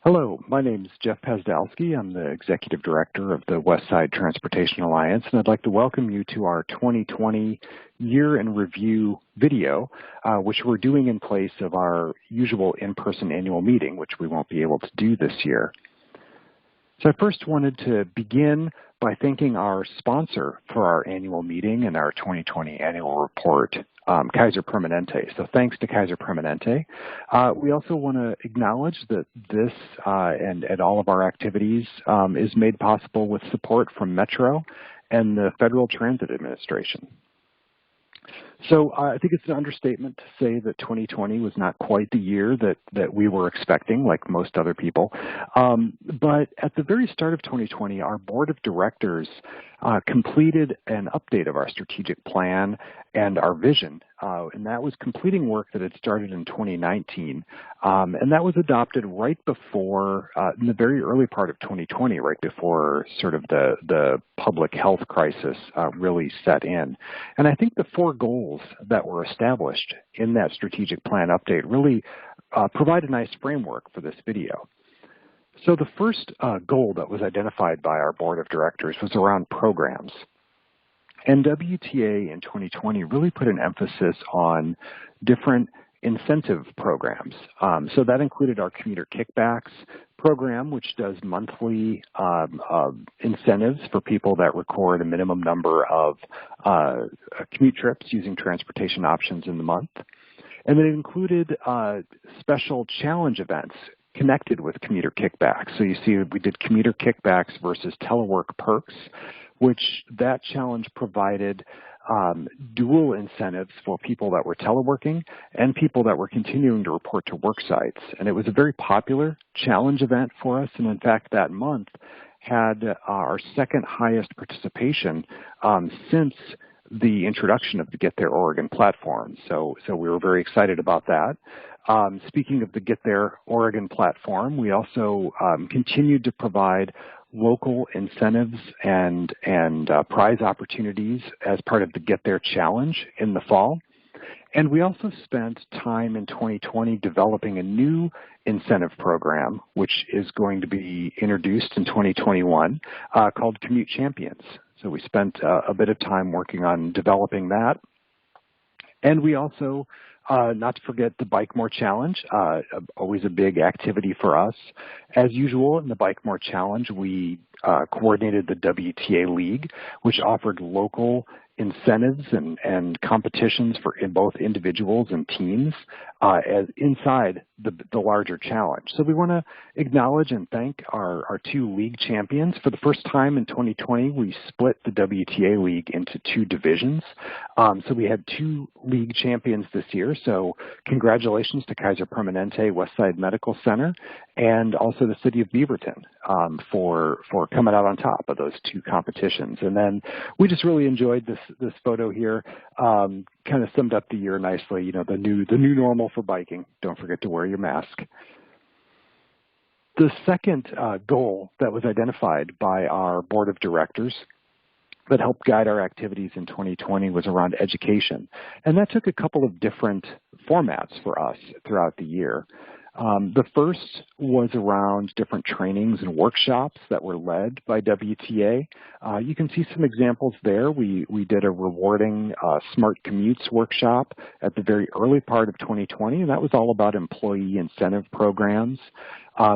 Hello, my name is Jeff Pazdalski. I'm the Executive Director of the Westside Transportation Alliance, and I'd like to welcome you to our 2020 Year in Review video, which we're doing in place of our usual in-person annual meeting, which we won't be able to do this year. So I first wanted to begin by thanking our sponsor for our annual meeting and our 2020 annual report, Kaiser Permanente. So thanks to Kaiser Permanente. We also want to acknowledge that this and all of our activities is made possible with support from Metro and the Federal Transit Administration. So I think it's an understatement to say that 2020 was not quite the year that we were expecting, like most other people. But at the very start of 2020, our board of directors completed an update of our strategic plan and our vision. And that was completing work that had started in 2019. And that was adopted right before, in the very early part of 2020, right before sort of the public health crisis really set in. And I think the four goals that were established in that strategic plan update really provide a nice framework for this video. So the first goal that was identified by our board of directors was around programs. And WTA in 2020 really put an emphasis on different incentive programs. So that included our commuter kickbacks program, which does monthly incentives for people that record a minimum number of commute trips using transportation options in the month. And then it included special challenge events connected with commuter kickbacks. So you see we did commuter kickbacks versus telework perks, which that challenge provided dual incentives for people that were teleworking and people that were continuing to report to work sites. And it was a very popular challenge event for us. And in fact, that month had our second highest participation since the introduction of the Get There Oregon platform. So we were very excited about that. Speaking of the Get There Oregon platform, we also continued to provide local incentives and prize opportunities as part of the Get There Challenge in the fall. And we also spent time in 2020 developing a new incentive program, which is going to be introduced in 2021, called Commute Champions. So we spent a bit of time working on developing that. And we also, not to forget the Bike More Challenge, always a big activity for us. As usual, in the Bike More Challenge, we coordinated the WTA League, which offered local incentives and competitions for both individuals and teams as inside the larger challenge. So we want to acknowledge and thank our two league champions. For the first time in 2020, we split the WTA League into two divisions. So we had two league champions this year. So congratulations to Kaiser Permanente Westside Medical Center and also the city of Beaverton for coming out on top of those two competitions. And then we just really enjoyed this photo here. Kind of summed up the year nicely, you know, the new normal for biking. Don't forget to wear your mask. The second goal that was identified by our board of directors that helped guide our activities in 2020 was around education. And that took a couple of different formats for us throughout the year. The first was around different trainings and workshops that were led by WTA. You can see some examples there. We did a rewarding Smart Commutes workshop at the very early part of 2020, and that was all about employee incentive programs.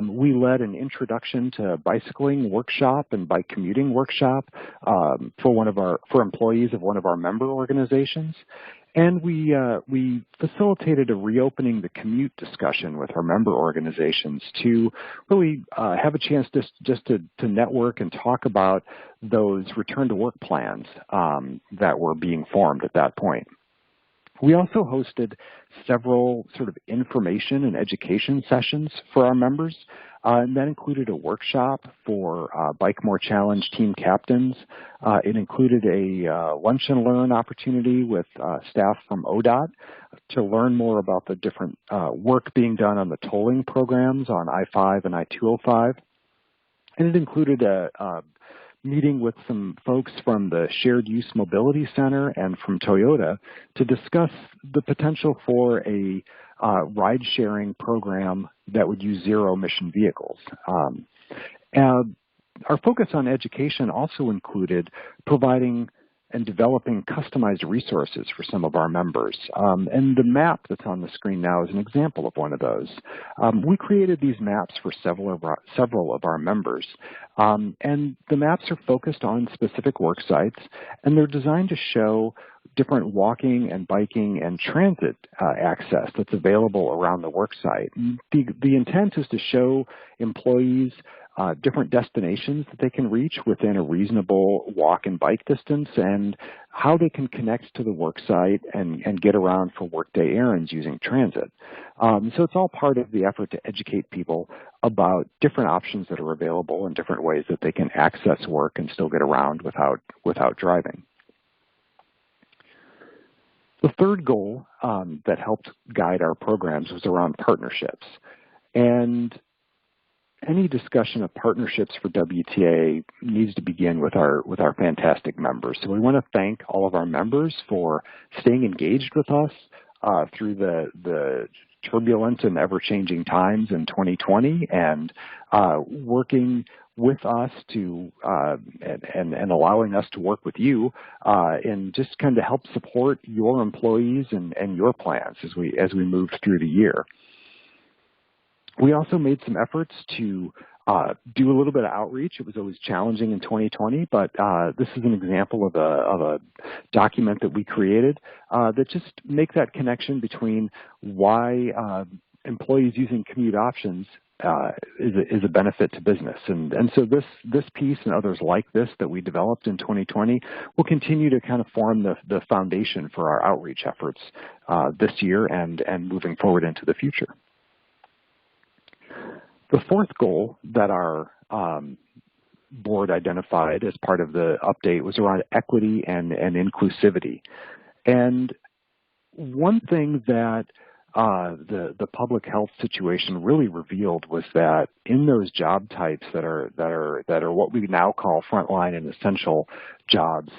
We led an introduction to bicycling workshop and bike commuting workshop for employees of one of our member organizations. And we facilitated a reopening the commute discussion with our member organizations to really have a chance just to network and talk about those return to work plans that were being formed at that point. We also hosted several sort of information and education sessions for our members, and that included a workshop for Bike More Challenge team captains. It included a lunch and learn opportunity with staff from ODOT to learn more about the different work being done on the tolling programs on I-5 and I-205. And it included a meeting with some folks from the Shared Use Mobility Center and from Toyota to discuss the potential for a ride-sharing program that would use zero-emission vehicles. Our focus on education also included providing and developing customized resources for some of our members. And the map that's on the screen now is an example of one of those. We created these maps for several of our members. And the maps are focused on specific work sites, and they're designed to show different walking and biking and transit access that's available around the work site. The intent is to show employees different destinations that they can reach within a reasonable walk and bike distance, and how they can connect to the work site and get around for workday errands using transit. So it's all part of the effort to educate people about different options that are available and different ways that they can access work and still get around without driving. The third goal that helped guide our programs was around partnerships. And any discussion of partnerships for WTA needs to begin with our fantastic members. So we want to thank all of our members for staying engaged with us through the turbulent and ever-changing times in 2020, and working with us to and allowing us to work with you and just kind of help support your employees and your plans as we moved through the year. We also made some efforts to do a little bit of outreach. It was always challenging in 2020, but this is an example of a document that we created that just make that connection between why employees using commute options is a benefit to business. And so this piece and others like this that we developed in 2020 will continue to kind of form the foundation for our outreach efforts this year and moving forward into the future. The fourth goal that our board identified as part of the update was around equity and inclusivity. And one thing that the public health situation really revealed was that in those job types that are what we now call frontline and essential jobs,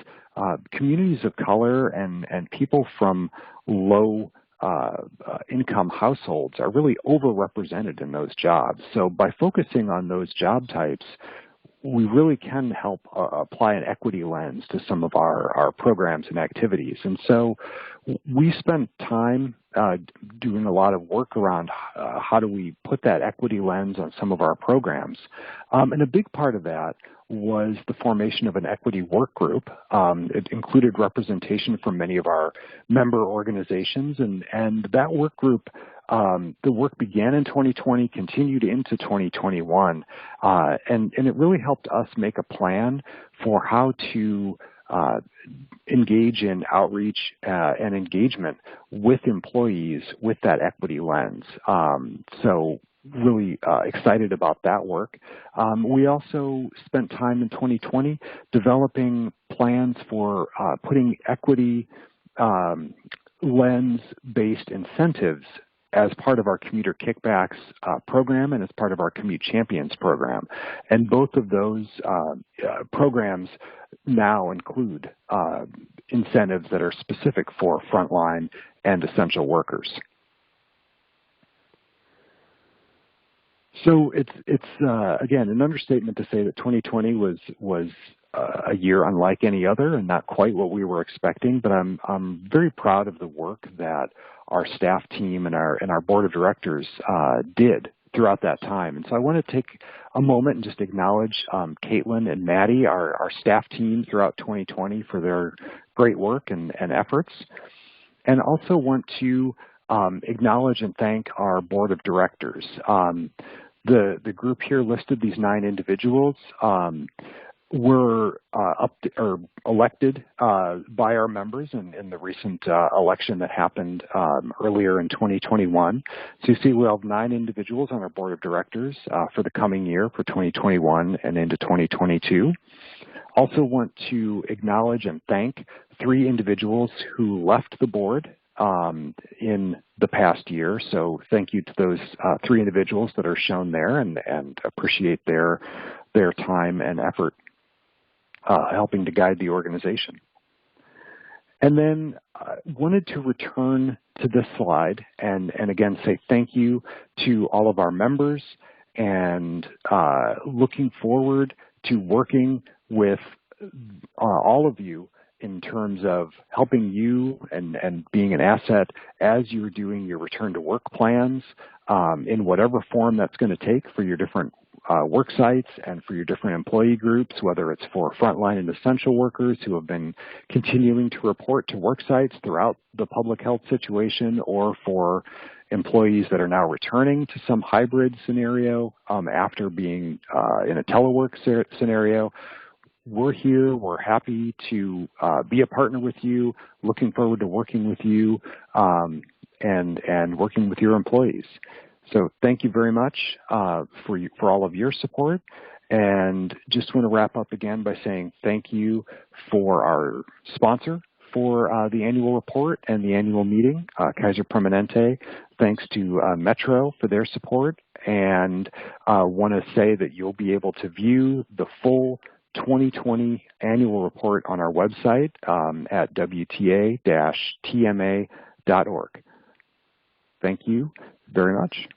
communities of color and people from low income households are really overrepresented in those jobs. So by focusing on those job types, we really can help apply an equity lens to some of our programs and activities. And so we spent time doing a lot of work around how do we put that equity lens on some of our programs. And a big part of that was the formation of an equity work group. It included representation from many of our member organizations, and that work group, the work began in 2020, continued into 2021, and it really helped us make a plan for how to engage in outreach and engagement with employees with that equity lens. So really excited about that work. We also spent time in 2020 developing plans for putting equity lens-based incentives as part of our commuter kickbacks program and as part of our Commute Champions program. And both of those programs now include incentives that are specific for frontline and essential workers. So it's again, an understatement to say that 2020 was a year unlike any other and not quite what we were expecting, but I'm very proud of the work that our staff team and our board of directors did throughout that time. And so I want to take a moment and just acknowledge Caitlin and Maddie, our staff team throughout 2020 for their great work and efforts. And also want to acknowledge and thank our board of directors. The group here listed, these 9 individuals, were elected by our members in the recent election that happened earlier in 2021. So you see we have 9 individuals on our board of directors for the coming year, for 2021 and into 2022. Also want to acknowledge and thank 3 individuals who left the board in the past year. So thank you to those 3 individuals that are shown there, and appreciate their time and effort helping to guide the organization. And then wanted to return to this slide and again say thank you to all of our members and looking forward to working with all of you in terms of helping you and being an asset as you're doing your return to work plans in whatever form that's going to take for your different work sites and for your different employee groups, whether it's for frontline and essential workers who have been continuing to report to work sites throughout the public health situation, or for employees that are now returning to some hybrid scenario after being in a telework scenario. We're here. We're happy to be a partner with you, looking forward to working with you and working with your employees. So thank you very much for all of your support. And just want to wrap up again by saying thank you for our sponsor for the annual report and the annual meeting, Kaiser Permanente. Thanks to Metro for their support. And want to say that you'll be able to view the full 2020 annual report on our website at WTA-TMA.org. Thank you very much.